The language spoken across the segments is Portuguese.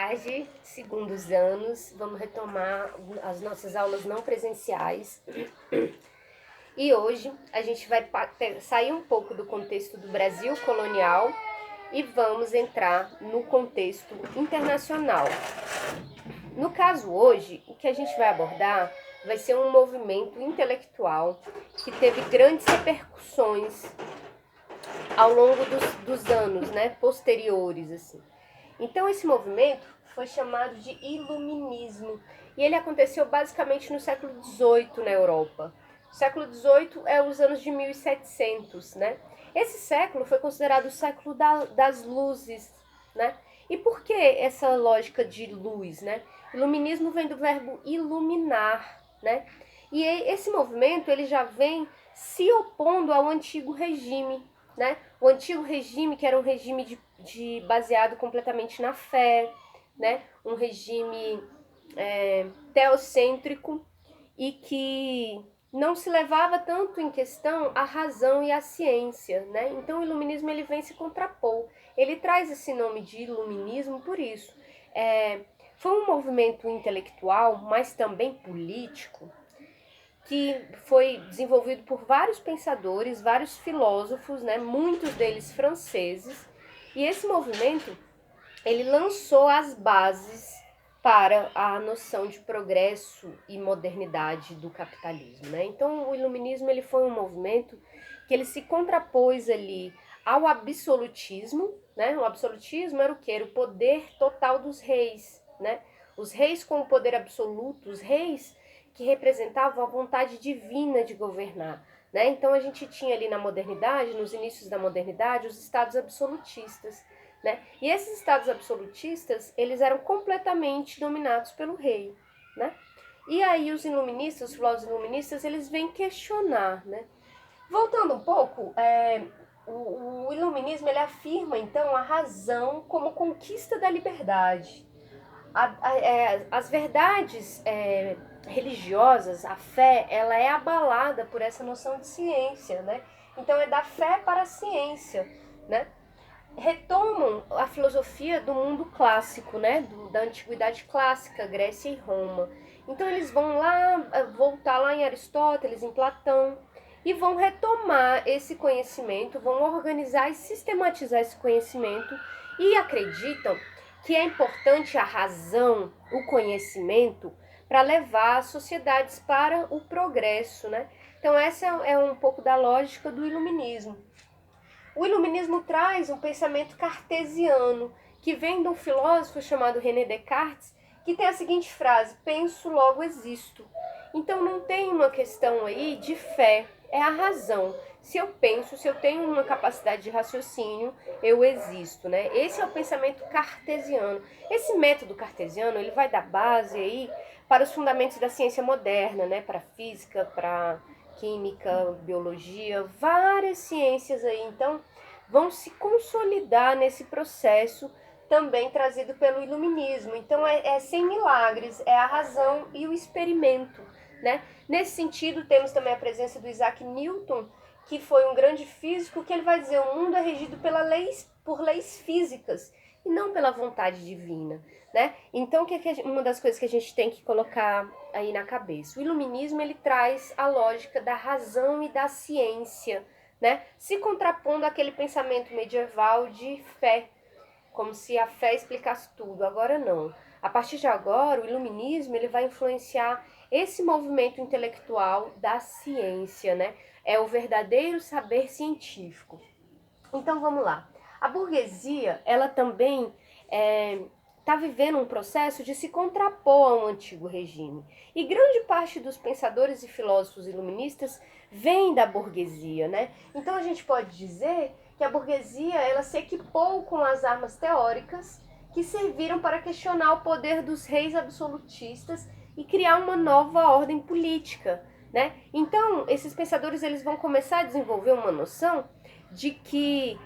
tarde, segundos anos, vamos retomar as nossas aulas não presenciais. E hoje a gente vai sair um pouco do contexto do Brasil colonial e vamos entrar no contexto internacional. No caso hoje, o que a gente vai abordar vai ser um movimento intelectual que teve grandes repercussões ao longo dos anos, posteriores, assim. Então esse movimento foi chamado de Iluminismo e ele aconteceu basicamente no século XVIII na Europa. O século XVIII é os anos de 1700, né? Esse século foi considerado o século das luzes, né? E por que essa lógica de luz, né? Iluminismo vem do verbo iluminar, né? E esse movimento ele já vem se opondo ao antigo regime, né? O antigo regime, que era um regime baseado completamente na fé, né? Um regime teocêntrico e que não se levava tanto em questão a razão e a ciência, né? Então o iluminismo ele vem se contrapor. Ele traz esse nome de iluminismo por isso. Foi um movimento intelectual, mas também político, que foi desenvolvido por vários pensadores, vários filósofos, né, muitos deles franceses, e esse movimento ele lançou as bases para a noção de progresso e modernidade do capitalismo, né? Então o iluminismo ele foi um movimento que ele se contrapôs ali ao absolutismo, né? O absolutismo era o quê? Era o poder total dos reis, né? Os reis com o poder absoluto, os reis que representavam a vontade divina de governar, né? Então a gente tinha ali na modernidade, nos inícios da modernidade, os estados absolutistas, né? E esses estados absolutistas, eles eram completamente dominados pelo rei, né? E aí os iluministas, os filósofos iluministas, eles vêm questionar, né? Voltando um pouco, o iluminismo ele afirma então a razão como conquista da liberdade. As verdades religiosas, a fé, ela é abalada por essa noção de ciência, né? Então é da fé para a ciência, né? Retomam a filosofia do mundo clássico, né? Da antiguidade clássica, Grécia e Roma. Então eles vão voltar lá em Aristóteles, em Platão, e vão retomar esse conhecimento, vão organizar e sistematizar esse conhecimento e acreditam que é importante a razão, o conhecimento, para levar as sociedades para o progresso, né? Então essa é um pouco da lógica do iluminismo. O iluminismo traz um pensamento cartesiano, que vem de um filósofo chamado René Descartes, que tem a seguinte frase: penso, logo existo. Então não tem uma questão aí de fé, é a razão. Se eu penso, se eu tenho uma capacidade de raciocínio, eu existo, né? Esse é o pensamento cartesiano. Esse método cartesiano, ele vai dar base aí para os fundamentos da ciência moderna, né? Para a física, para química, biologia, várias ciências aí, então, vão se consolidar nesse processo também trazido pelo iluminismo. Então, é sem milagres, é a razão e o experimento, né? Nesse sentido, temos também a presença do Isaac Newton, que foi um grande físico, que ele vai dizer o mundo é regido por leis físicas e não pela vontade divina, né? Então, uma das coisas que a gente tem que colocar aí na cabeça? O iluminismo, ele traz a lógica da razão e da ciência, né? Se contrapondo àquele pensamento medieval de fé, como se a fé explicasse tudo. Agora não. A partir de agora, o iluminismo ele vai influenciar esse movimento intelectual da ciência, né? É o verdadeiro saber científico. Então vamos lá. A burguesia, ela também está vivendo um processo de se contrapor ao antigo regime. E grande parte dos pensadores e filósofos iluministas vem da burguesia, né? Então a gente pode dizer que a burguesia ela se equipou com as armas teóricas que serviram para questionar o poder dos reis absolutistas e criar uma nova ordem política, né? Então esses pensadores eles vão começar a desenvolver uma noção de que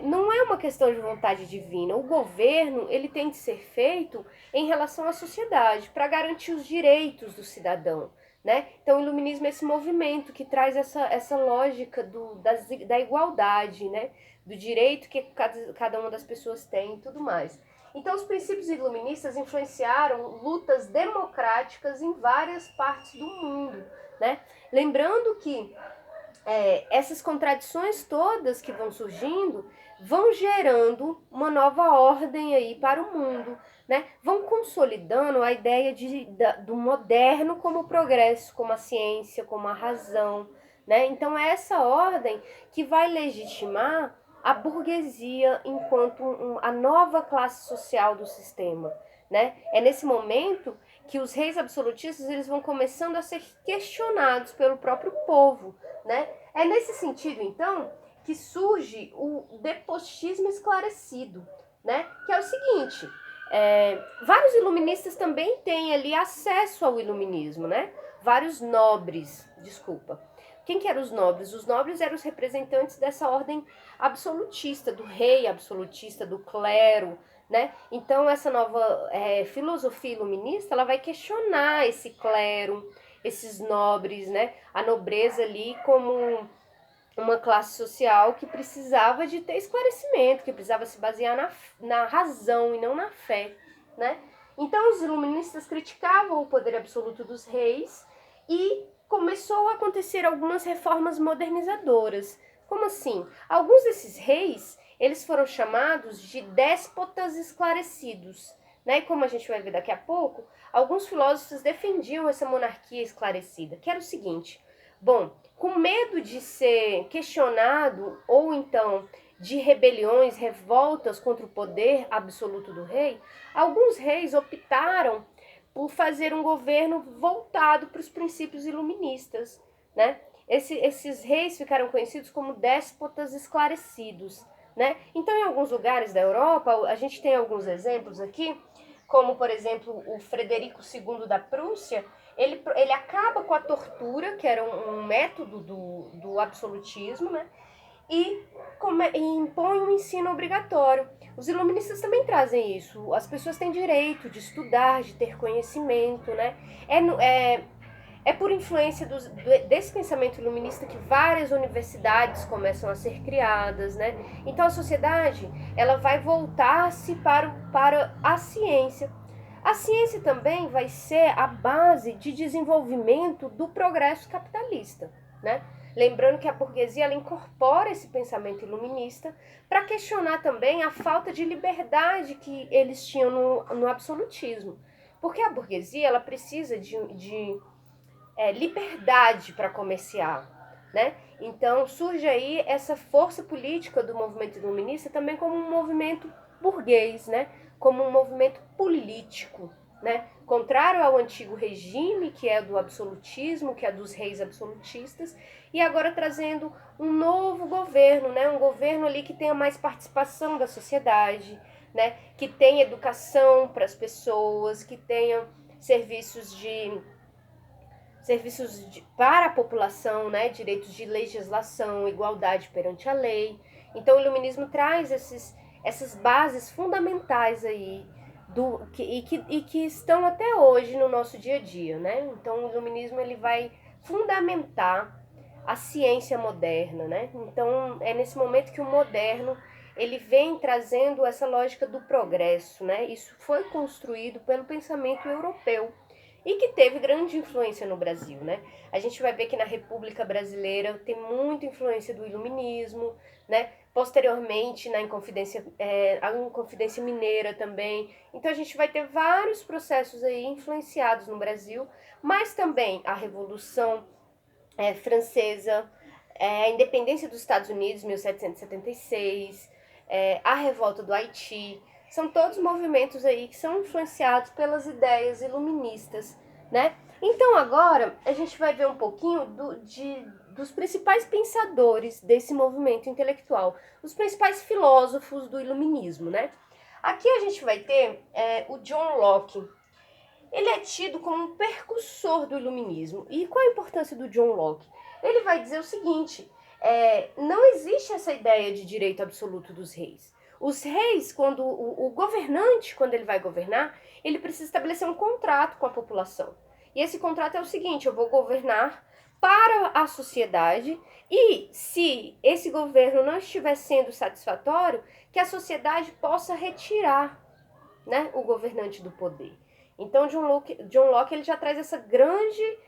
não é uma questão de vontade divina. O governo ele tem de ser feito em relação à sociedade, para garantir os direitos do cidadão, né? Então o iluminismo é esse movimento que traz essa lógica da igualdade, né? Do direito que cada uma das pessoas tem e tudo mais. Então, os princípios iluministas influenciaram lutas democráticas em várias partes do mundo, né? Lembrando que essas contradições todas que vão surgindo vão gerando uma nova ordem aí para o mundo, né? Vão consolidando a ideia do moderno como o progresso, como a ciência, como a razão, né? Então é essa ordem que vai legitimar a burguesia enquanto a nova classe social do sistema, né? É nesse momento que os reis absolutistas eles vão começando a ser questionados pelo próprio povo, né? É nesse sentido, então, que surge o depostismo esclarecido, né? Que é o seguinte, vários iluministas também têm ali acesso ao iluminismo, né? Vários nobres, desculpa. Quem que eram os nobres? Os nobres eram os representantes dessa ordem absolutista, do rei absolutista, do clero, né? Então essa nova filosofia iluminista, ela vai questionar esse clero, esses nobres, né? A nobreza ali como uma classe social que precisava de ter esclarecimento, que precisava se basear na razão e não na fé, né? Então os iluministas criticavam o poder absoluto dos reis e começou a acontecer algumas reformas modernizadoras. Como assim? Alguns desses reis, eles foram chamados de déspotas esclarecidos, né? E como a gente vai ver daqui a pouco, alguns filósofos defendiam essa monarquia esclarecida, que era o seguinte: bom, com medo de ser questionado ou então de rebeliões, revoltas contra o poder absoluto do rei, alguns reis optaram por fazer um governo voltado para os princípios iluministas, né? Esses reis ficaram conhecidos como déspotas esclarecidos, né? Então, em alguns lugares da Europa, a gente tem alguns exemplos aqui, como, por exemplo, o Frederico II da Prússia. Ele acaba com a tortura, que era um método do absolutismo, né? E impõe um ensino obrigatório. Os iluministas também trazem isso. As pessoas têm direito de estudar, de ter conhecimento, né? É por influência desse pensamento iluminista que várias universidades começam a ser criadas, né? Então a sociedade ela vai voltar-se para a ciência. A ciência também vai ser a base de desenvolvimento do progresso capitalista, né? Lembrando que a burguesia ela incorpora esse pensamento iluminista para questionar também a falta de liberdade que eles tinham no absolutismo. Porque a burguesia ela precisa de liberdade para comerciar, né? Então surge aí essa força política do movimento iluminista também como um movimento burguês, né? Como um movimento político, né? Contrário ao antigo regime, que é do absolutismo, que é dos reis absolutistas, e agora trazendo um novo governo, né? Um governo ali que tenha mais participação da sociedade, né? Que tenha educação para as pessoas, que tenha serviços para a população, né, direitos de legislação, igualdade perante a lei. Então o iluminismo traz essas bases fundamentais aí que estão até hoje no nosso dia a dia, né? Então o iluminismo ele vai fundamentar a ciência moderna, né? Então é nesse momento que o moderno ele vem trazendo essa lógica do progresso, né? Isso foi construído pelo pensamento europeu e que teve grande influência no Brasil, né? A gente vai ver que na República Brasileira tem muita influência do iluminismo, né? Posteriormente na a Inconfidência Mineira também. Então a gente vai ter vários processos aí influenciados no Brasil, mas também a Revolução Francesa, a independência dos Estados Unidos, 1776, a revolta do Haiti. São todos movimentos aí que são influenciados pelas ideias iluministas, né? Então agora a gente vai ver um pouquinho dos principais pensadores desse movimento intelectual, os principais filósofos do iluminismo, né? Aqui a gente vai ter o John Locke. Ele é tido como um precursor do iluminismo. E qual a importância do John Locke? Ele vai dizer o seguinte, não existe essa ideia de direito absoluto dos reis. Os reis, quando o governante, quando ele vai governar, ele precisa estabelecer um contrato com a população. E esse contrato é o seguinte: eu vou governar para a sociedade e, se esse governo não estiver sendo satisfatório, que a sociedade possa retirar né, o governante do poder. Então, John Locke ele já traz essa grande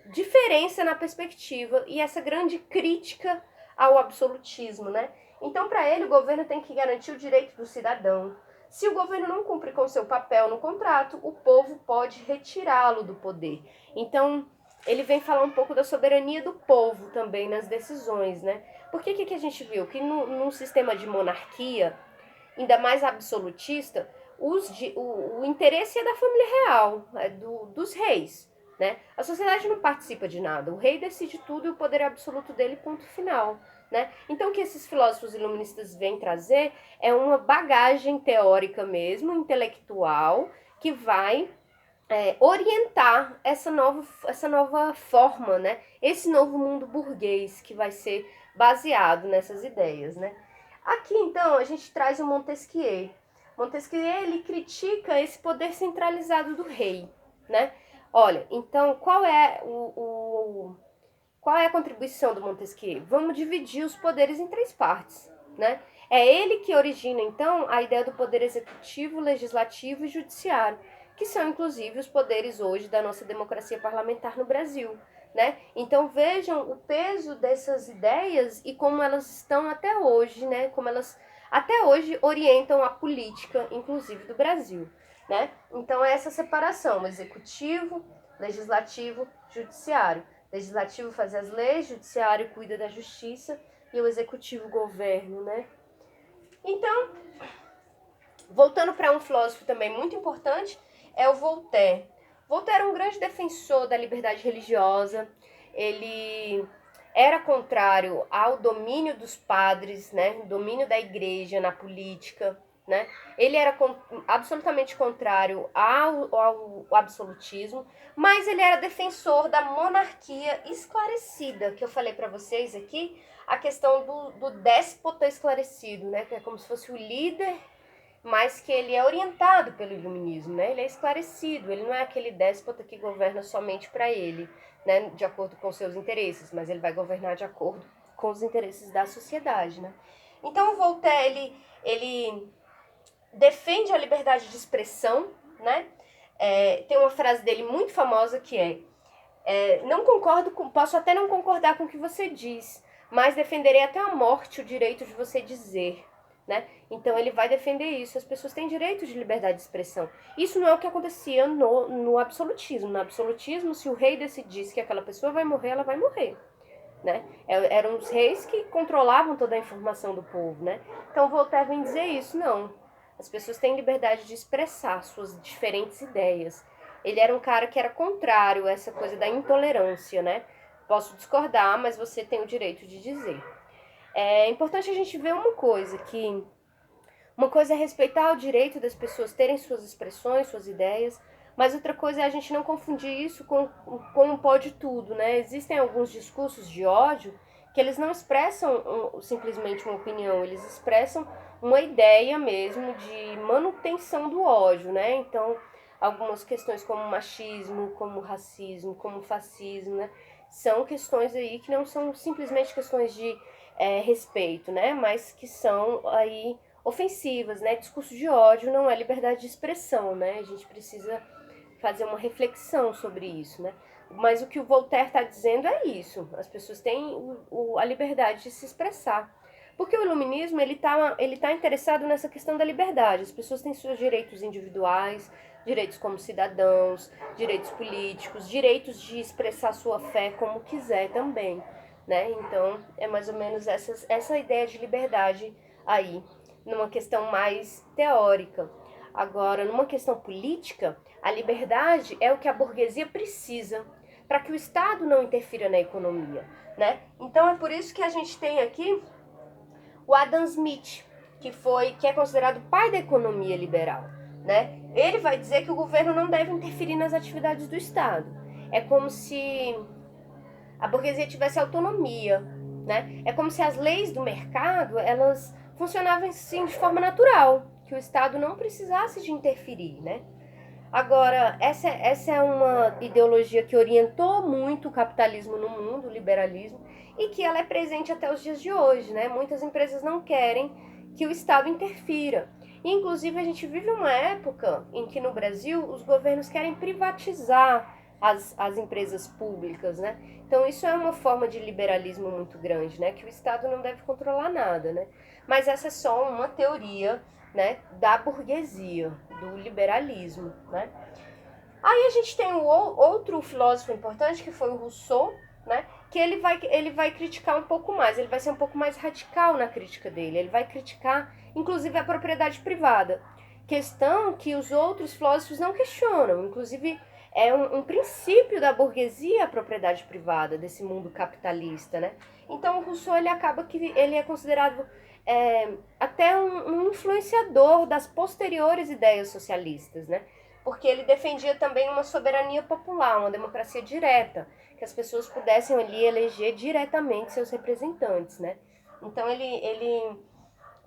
diferença na perspectiva e essa grande crítica ao absolutismo, né? Então, para ele, o governo tem que garantir o direito do cidadão. Se o governo não cumpre com seu papel no contrato, o povo pode retirá-lo do poder. Então, ele vem falar um pouco da soberania do povo também nas decisões, né? Porque que a gente viu? Que num sistema de monarquia, ainda mais absolutista, o interesse é da família real, dos reis, né? A sociedade não participa de nada, o rei decide tudo e o poder absoluto dele, ponto final. Né? Então, o que esses filósofos iluministas vêm trazer é uma bagagem teórica mesmo, intelectual, que vai orientar essa nova forma, né? Esse novo mundo burguês que vai ser baseado nessas ideias. Né? Aqui, então, a gente traz o Montesquieu. Montesquieu ele critica esse poder centralizado do rei. Né? Olha, então, qual é a contribuição do Montesquieu? Vamos dividir os poderes em 3 partes, né? É ele que origina, então, a ideia do poder executivo, legislativo e judiciário, que são, inclusive, os poderes hoje da nossa democracia parlamentar no Brasil, né? Então, vejam o peso dessas ideias e como elas estão até hoje, né? Como elas até hoje orientam a política, inclusive, do Brasil, né? Então, é essa separação, executivo, legislativo, judiciário. Legislativo faz as leis, judiciário cuida da justiça e o executivo governo, né? Então, voltando para um filósofo também muito importante, é o Voltaire. Voltaire era um grande defensor da liberdade religiosa, ele era contrário ao domínio dos padres, né? Domínio da igreja na política, né? Ele era absolutamente contrário ao absolutismo, mas ele era defensor da monarquia esclarecida, que eu falei para vocês aqui, a questão do déspota esclarecido, né? Que é como se fosse o líder, mas que ele é orientado pelo iluminismo, né? Ele é esclarecido, ele não é aquele déspota que governa somente para ele, né? De acordo com seus interesses, mas ele vai governar de acordo com os interesses da sociedade, né? Então, o Voltaire, ele defende a liberdade de expressão, né? Tem uma frase dele muito famosa que não concordo posso até não concordar com o que você diz, mas defenderei até a morte o direito de você dizer, né? Então ele vai defender isso. As pessoas têm direito de liberdade de expressão. Isso não é o que acontecia no absolutismo. No absolutismo, se o rei decidisse que aquela pessoa vai morrer, ela vai morrer. Né? Eram os reis que controlavam toda a informação do povo, né? Então Voltaire vem dizer isso, não. As pessoas têm liberdade de expressar suas diferentes ideias. Ele era um cara que era contrário a essa coisa da intolerância, né? Posso discordar, mas você tem o direito de dizer. É importante a gente ver uma coisa é respeitar o direito das pessoas terem suas expressões, suas ideias, mas outra coisa é a gente não confundir isso com um pode tudo, né? Existem alguns discursos de ódio que eles não expressam simplesmente uma opinião, eles expressam uma ideia mesmo de manutenção do ódio, né? Então, algumas questões como machismo, como racismo, como fascismo, né? São questões aí que não são simplesmente questões de respeito, né? Mas que são aí ofensivas, né? Discurso de ódio não é liberdade de expressão, né? A gente precisa fazer uma reflexão sobre isso, né? Mas o que o Voltaire está dizendo é isso. As pessoas têm a liberdade de se expressar. Porque o iluminismo, ele tá interessado nessa questão da liberdade. As pessoas têm seus direitos individuais, direitos como cidadãos, direitos políticos, direitos de expressar sua fé como quiser também, né? Então, é mais ou menos essa ideia de liberdade aí, numa questão mais teórica. Agora, numa questão política, a liberdade é o que a burguesia precisa para que o Estado não interfira na economia, né? Então, é por isso que a gente tem aqui o Adam Smith, que é considerado o pai da economia liberal, né? Ele vai dizer que o governo não deve interferir nas atividades do Estado. É como se a burguesia tivesse autonomia, né? É como se as leis do mercado, elas funcionavam assim de forma natural, que o Estado não precisasse de interferir, né? Agora, essa é uma ideologia que orientou muito o capitalismo no mundo, o liberalismo, e que ela é presente até os dias de hoje, né? Muitas empresas não querem que o Estado interfira. E, inclusive, a gente vive uma época em que no Brasil os governos querem privatizar as empresas públicas, né? Então isso é uma forma de liberalismo muito grande, né? Que o Estado não deve controlar nada, né? Mas essa é só uma teoria, né, da burguesia, do liberalismo, né? Aí a gente tem outro filósofo importante, que foi o Rousseau, né? Que ele vai criticar um pouco mais, ele vai ser um pouco mais radical na crítica dele. Ele vai criticar, inclusive, a propriedade privada. Questão que os outros filósofos não questionam. Inclusive, é um princípio da burguesia a propriedade privada, desse mundo capitalista, né? Então, o Rousseau, ele acaba que ele é considerado até um influenciador das posteriores ideias socialistas, né? Porque ele defendia também uma soberania popular, uma democracia direta, que as pessoas pudessem ali eleger diretamente seus representantes, né? Então ele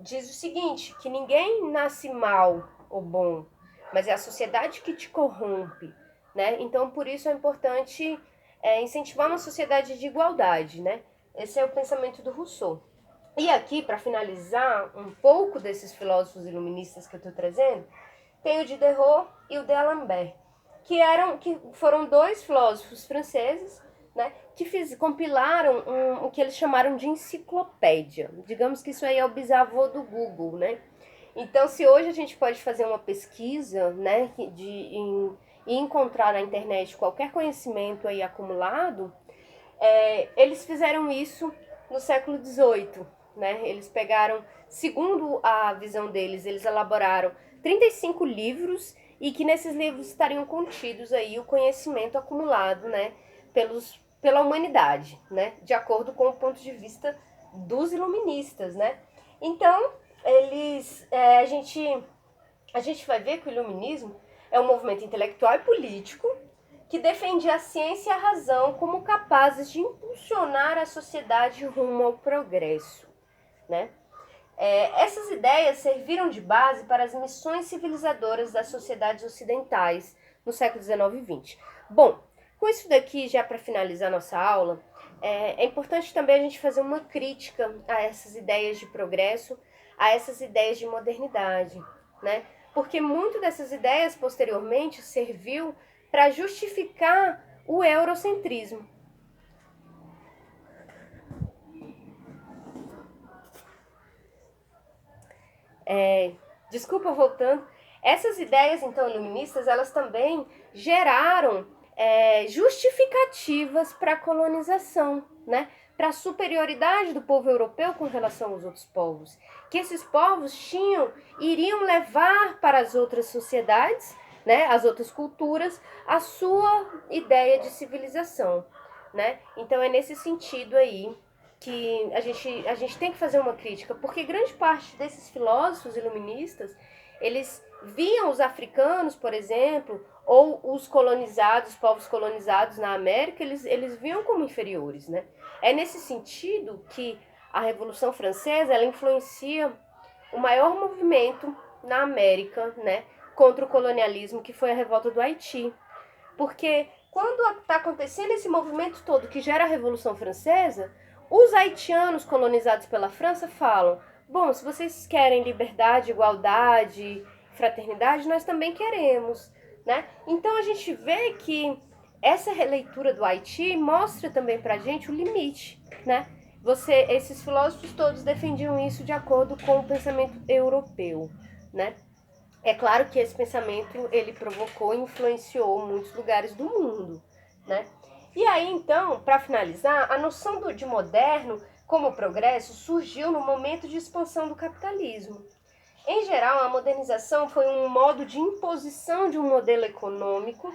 diz o seguinte, que ninguém nasce mal ou bom, mas é a sociedade que te corrompe, né? Então por isso é importante incentivar uma sociedade de igualdade, né? Esse é o pensamento do Rousseau. E aqui, para finalizar um pouco desses filósofos iluministas que eu estou trazendo, tem o Diderot e o D'Alembert, que foram dois filósofos franceses, né, que compilaram o que eles chamaram de enciclopédia. Digamos que isso aí é o bisavô do Google, né? Então, se hoje a gente pode fazer uma pesquisa, né, e encontrar na internet qualquer conhecimento aí acumulado, eles fizeram isso no século XVIII, né? Eles pegaram, segundo a visão deles, eles elaboraram 35 livros e que nesses livros estariam contidos aí o conhecimento acumulado, né, pela humanidade, né, de acordo com o ponto de vista dos iluministas, né. Então, a gente vai ver que o iluminismo é um movimento intelectual e político que defendia a ciência e a razão como capazes de impulsionar a sociedade rumo ao progresso, né? Essas ideias serviram de base para as missões civilizadoras das sociedades ocidentais no século XIX e XX. Bom, com isso daqui, já para finalizar nossa aula, é importante também a gente fazer uma crítica a essas ideias de progresso, a essas ideias de modernidade, né? Porque muito dessas ideias posteriormente serviu para justificar o eurocentrismo. Desculpa, voltando. Essas ideias, então, iluministas, elas também geraram justificativas para a colonização, né? Para a superioridade do povo europeu com relação aos outros povos. Que esses povos iriam levar para as outras sociedades, né, as outras culturas, a sua ideia de civilização, né? Então é nesse sentido aí que a gente tem que fazer uma crítica, porque grande parte desses filósofos iluministas, eles viam os africanos, por exemplo, ou os colonizados, povos colonizados na América, eles viam como inferiores, né? É nesse sentido que a Revolução Francesa, ela influencia o maior movimento na América, né, contra o colonialismo, que foi a revolta do Haiti. Porque quando está acontecendo esse movimento todo que gera a Revolução Francesa, os haitianos colonizados pela França falam: bom, se vocês querem liberdade, igualdade, fraternidade, nós também queremos, né? Então a gente vê que essa releitura do Haiti mostra também pra gente o limite, né? Esses filósofos todos defendiam isso de acordo com o pensamento europeu, né? É claro que esse pensamento ele provocou e influenciou muitos lugares do mundo, né? E aí, então, para finalizar, a noção de moderno como progresso surgiu no momento de expansão do capitalismo. Em geral, a modernização foi um modo de imposição de um modelo econômico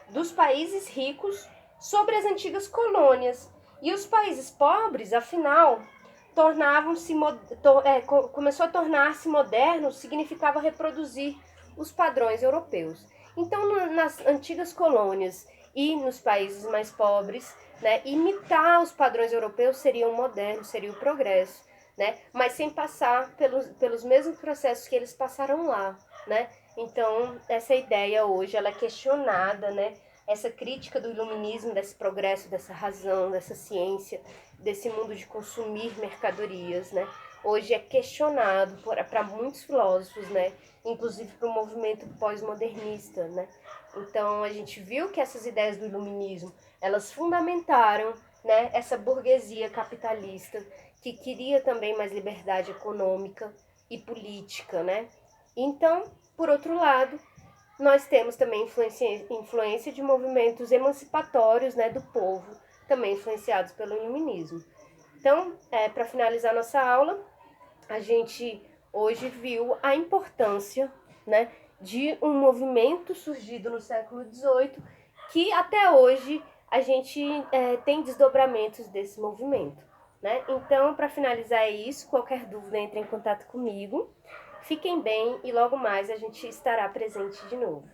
dos países ricos sobre as antigas colônias. E os países pobres, afinal, começou a tornar-se moderno, significava reproduzir os padrões europeus. Então, nas antigas colônias e nos países mais pobres, né, imitar os padrões europeus seria o moderno, seria o progresso, né, mas sem passar pelos mesmos processos que eles passaram lá, né. Então, essa ideia hoje ela é questionada, né, essa crítica do iluminismo, desse progresso, dessa razão, dessa ciência, desse mundo de consumir mercadorias, né? hoje é questionado para muitos filósofos, né? Inclusive para o movimento pós-modernista, né? Então a gente viu que essas ideias do iluminismo, elas fundamentaram, né, essa burguesia capitalista que queria também mais liberdade econômica e política, né? Então, por outro lado, nós temos também influência de movimentos emancipatórios, né, do povo, também influenciados pelo iluminismo. Então, para finalizar nossa aula, a gente hoje viu a importância, né, de um movimento surgido no século XVIII que até hoje a gente tem desdobramentos desse movimento. Né? Então, para finalizar é isso. Qualquer dúvida, entre em contato comigo. Fiquem bem e logo mais a gente estará presente de novo.